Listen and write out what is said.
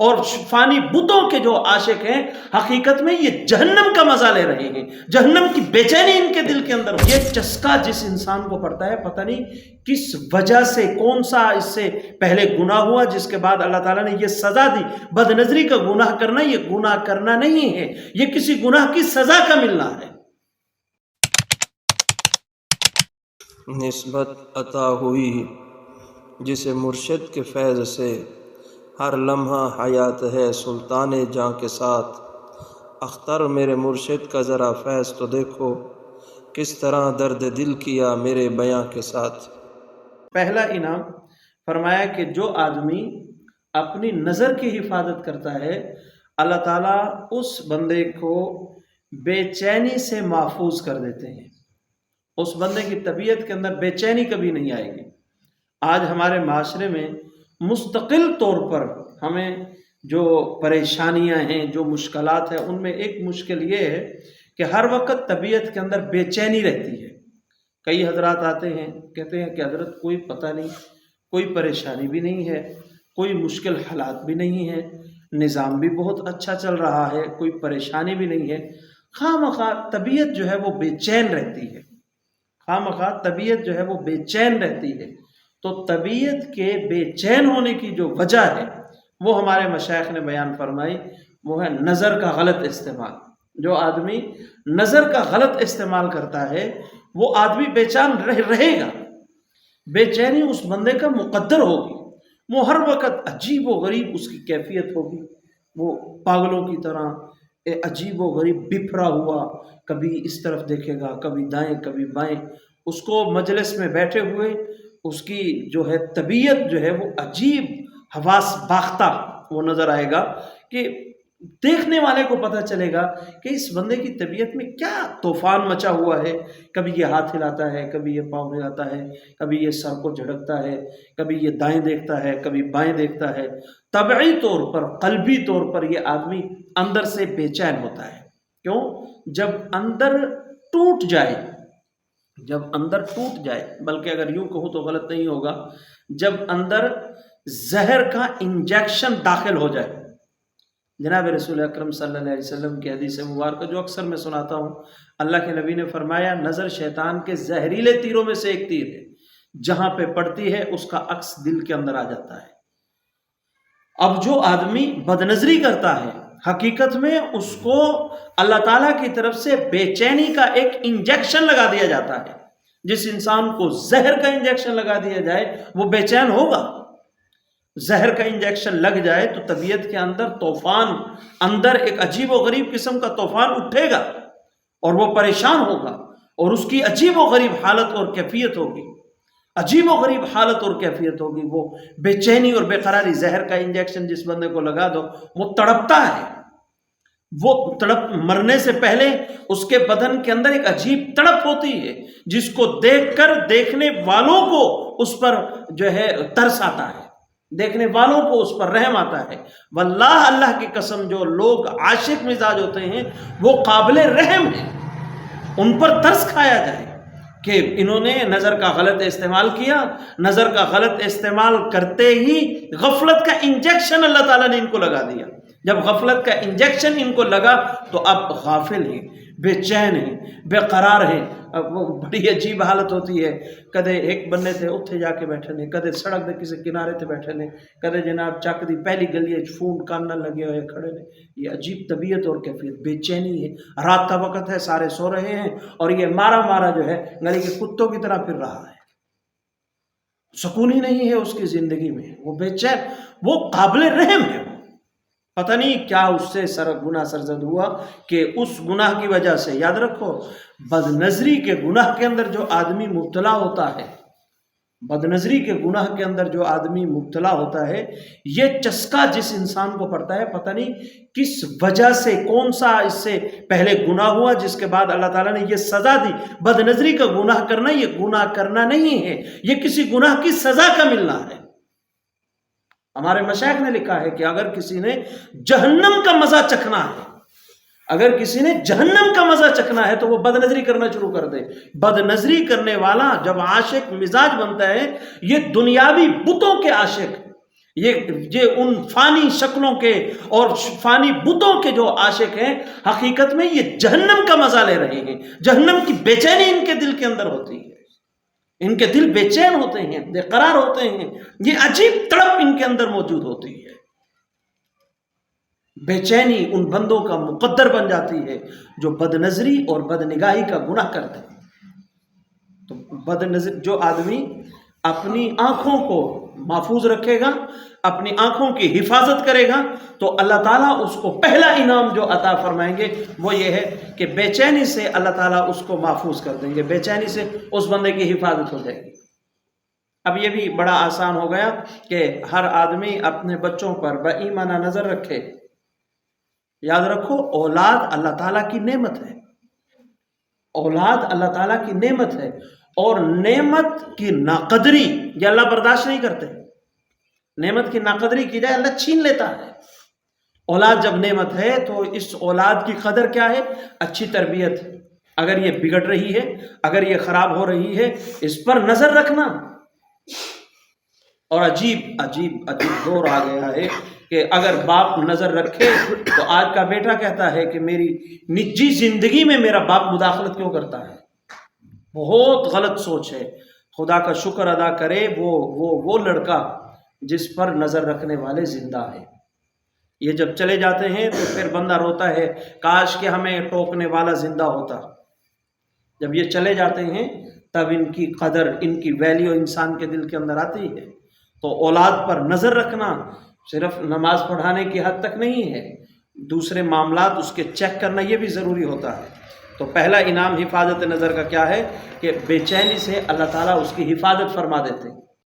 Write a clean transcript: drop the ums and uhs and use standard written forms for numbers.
اور فانی بتوں کے جو عاشق ہیں حقیقت میں یہ جہنم کا مزہ لے رہے ہیں، جہنم کی بے چینی ان کے دل کے اندر۔ یہ چسکا جس انسان کو پڑتا ہے، پتہ نہیں کس وجہ سے، کون سا اس سے پہلے گناہ ہوا جس کے بعد اللہ تعالیٰ نے یہ سزا دی۔ بد نظری کا گناہ کرنا یہ گناہ کرنا نہیں ہے، یہ کسی گناہ کی سزا کا ملنا ہے۔ نسبت عطا ہوئی جسے مرشد کے فیض سے، ہر لمحہ حیات ہے سلطان جاں کے ساتھ۔ اختر میرے مرشد کا ذرا فیض تو دیکھو، کس طرح درد دل کیا میرے بیاں کے ساتھ۔ پہلا انعام فرمایا کہ جو آدمی اپنی نظر کی حفاظت کرتا ہے، اللہ تعالیٰ اس بندے کو بے چینی سے محفوظ کر دیتے ہیں۔ اس بندے کی طبیعت کے اندر بے چینی کبھی نہیں آئے گی۔ آج ہمارے معاشرے میں مستقل طور پر ہمیں جو پریشانیاں ہیں، جو مشکلات ہیں، ان میں ایک مشکل یہ ہے کہ ہر وقت طبیعت کے اندر بے چینی رہتی ہے۔ کئی حضرات آتے ہیں کہتے ہیں کہ حضرت کوئی پتہ نہیں، کوئی پریشانی بھی نہیں ہے، کوئی مشکل حالات بھی نہیں ہے، نظام بھی بہت اچھا چل رہا ہے، کوئی پریشانی بھی نہیں ہے، خواہ مخواہ طبیعت جو ہے وہ بے چین رہتی ہے، خواہ مخواہ طبیعت جو ہے وہ بے چین رہتی ہے۔ تو طبیعت کے بے چین ہونے کی جو وجہ ہے وہ ہمارے مشائخ نے بیان فرمائی، وہ ہے نظر کا غلط استعمال۔ جو آدمی نظر کا غلط استعمال کرتا ہے وہ آدمی بے چین رہے گا، بے چینی اس بندے کا مقدر ہوگی، وہ ہر وقت عجیب و غریب اس کی کیفیت ہوگی، وہ پاگلوں کی طرح عجیب و غریب بپھرا ہوا، کبھی اس طرف دیکھے گا، کبھی دائیں کبھی بائیں۔ اس کو مجلس میں بیٹھے ہوئے اس کی جو ہے طبیعت جو ہے وہ عجیب حواس باختہ وہ نظر آئے گا کہ دیکھنے والے کو پتہ چلے گا کہ اس بندے کی طبیعت میں کیا طوفان مچا ہوا ہے۔ کبھی یہ ہاتھ ہلاتا ہے، کبھی یہ پاؤں ہلاتا ہے، کبھی یہ سر کو جھٹکتا ہے، کبھی یہ دائیں دیکھتا ہے، کبھی بائیں دیکھتا ہے۔ طبعی طور پر، قلبی طور پر یہ آدمی اندر سے بے چین ہوتا ہے۔ کیوں؟ جب اندر ٹوٹ جائے، جب اندر ٹوٹ جائے، بلکہ اگر یوں کہوں تو غلط نہیں ہوگا، جب اندر زہر کا انجیکشن داخل ہو جائے۔ جناب رسول اکرم صلی اللہ علیہ وسلم کی حدیث مبارکہ جو اکثر میں سناتا ہوں، اللہ کے نبی نے فرمایا نظر شیطان کے زہریلے تیروں میں سے ایک تیر ہے، جہاں پہ پڑتی ہے اس کا عکس دل کے اندر آ جاتا ہے۔ اب جو آدمی بدنظری کرتا ہے حقیقت میں اس کو اللہ تعالیٰ کی طرف سے بے چینی کا ایک انجیکشن لگا دیا جاتا ہے۔ جس انسان کو زہر کا انجیکشن لگا دیا جائے وہ بے چین ہوگا۔ زہر کا انجیکشن لگ جائے تو طبیعت کے اندر طوفان، اندر ایک عجیب و غریب قسم کا طوفان اٹھے گا اور وہ پریشان ہوگا اور اس کی عجیب و غریب حالت اور کیفیت ہوگی، عجیب و غریب حالت اور کیفیت ہوگی۔ وہ بے چینی اور بے قراری، زہر کا انجیکشن جس بندے کو لگا دو وہ تڑپتا ہے، وہ تڑپ مرنے سے پہلے اس کے بدن کے اندر ایک عجیب تڑپ ہوتی ہے جس کو دیکھ کر دیکھنے والوں کو اس پر جو ہے ترس آتا ہے، دیکھنے والوں کو اس پر رحم آتا ہے۔ واللہ اللہ کی قسم جو لوگ عاشق مزاج ہوتے ہیں وہ قابل رحم ہیں، ان پر ترس کھایا جائے کہ انہوں نے نظر کا غلط استعمال کیا، نظر کا غلط استعمال کرتے ہی غفلت کا انجیکشن اللہ تعالیٰ نے ان کو لگا دیا۔ جب غفلت کا انجیکشن ان کو لگا تو اب غافل ہیں، بے چین ہیں، بے قرار ہیں۔ اب وہ بڑی عجیب حالت ہوتی ہے، کدے ایک بندے تھے اتھے جا کے بیٹھے نے، کدے سڑک دے کسی کنارے تے بیٹھے نے، کدے جناب چک دی پہلی گلی فون کاننا لگے ہوئے کھڑے نے۔ یہ عجیب طبیعت اور کیفیت، بے چینی ہے، رات کا وقت ہے، سارے سو رہے ہیں اور یہ مارا مارا جو ہے گلی کے کتوں کی طرح پھر رہا ہے، سکون ہی نہیں ہے اس کی زندگی میں، وہ بے چین، وہ قابل رحم ہے۔ پتہ نہیں کیا اس سے گناہ سرزد ہوا کہ اس گناہ کی وجہ سے، یاد رکھو بد نظری کے گناہ کے اندر جو آدمی مبتلا ہوتا ہے، بد نظری کے گناہ کے اندر جو آدمی مبتلا ہوتا ہے، یہ چسکا جس انسان کو پڑتا ہے، پتہ نہیں کس وجہ سے، کون سا اس سے پہلے گناہ ہوا جس کے بعد اللہ تعالیٰ نے یہ سزا دی۔ بد نظری کا گناہ کرنا یہ گناہ کرنا نہیں ہے، یہ کسی گناہ کی سزا کا ملنا ہے۔ ہمارے مشائخ نے لکھا ہے کہ اگر کسی نے جہنم کا مزہ چکھنا ہے، اگر کسی نے جہنم کا مزہ چکھنا ہے تو وہ بد نظری کرنا شروع کر دے۔ بد نظری کرنے والا جب عاشق مزاج بنتا ہے، یہ دنیاوی بتوں کے عاشق، یہ ان فانی شکلوں کے اور فانی بتوں کے جو عاشق ہیں، حقیقت میں یہ جہنم کا مزہ لے رہے ہیں، جہنم کی بے چینی ان کے دل کے اندر ہوتی ہے، ان کے دل بے چین ہوتے ہیں، بے قرار ہوتے ہیں، یہ عجیب تڑپ ان کے اندر موجود ہوتی ہے، بے چینی ان بندوں کا مقدر بن جاتی ہے جو بد نظری اور بد نگاہی کا گناہ کرتے ہیں۔ تو بد نظر جو آدمی اپنی آنکھوں کو محفوظ رکھے گا، اپنی آنکھوں کی حفاظت کرے گا، تو اللہ تعالیٰ اس کو پہلا انعام جو عطا فرمائیں گے وہ یہ ہے کہ بے چینی سے اللہ تعالیٰ اس کو محفوظ کر دیں گے، بے چینی سے اس بندے کی حفاظت ہو جائے گی۔ اب یہ بھی بڑا آسان ہو گیا کہ ہر آدمی اپنے بچوں پر بےایمانہ نظر رکھے۔ یاد رکھو، اولاد اللہ تعالیٰ کی نعمت ہے، اولاد اللہ تعالیٰ کی نعمت ہے، اور نعمت کی ناقدری یہ اللہ برداشت نہیں کرتے۔ نعمت کی ناقدری کی جائے اللہ چھین لیتا ہے۔ اولاد جب نعمت ہے تو اس اولاد کی قدر کیا ہے؟ اچھی تربیت، اگر یہ بگڑ رہی ہے، اگر یہ خراب ہو رہی ہے، اس پر نظر رکھنا۔ اور عجیب عجیب عجیب دور آ گیا ہے کہ اگر باپ نظر رکھے تو آج کا بیٹا کہتا ہے کہ میری نجی زندگی میں میرا باپ مداخلت کیوں کرتا ہے؟ بہت غلط سوچ ہے۔ خدا کا شکر ادا کرے وہ لڑکا جس پر نظر رکھنے والے زندہ ہے۔ یہ جب چلے جاتے ہیں تو پھر بندہ روتا ہے، کاش کہ ہمیں ٹوکنے والا زندہ ہوتا۔ جب یہ چلے جاتے ہیں تب ان کی قدر، ان کی ویلیو انسان کے دل کے اندر آتی ہے۔ تو اولاد پر نظر رکھنا صرف نماز پڑھانے کی حد تک نہیں ہے، دوسرے معاملات اس کے چیک کرنا یہ بھی ضروری ہوتا ہے۔ تو پہلا انعام حفاظت نظر کا کیا ہے کہ بے چینی سے اللہ تعالیٰ اس کی حفاظت فرما دیتے ہیں۔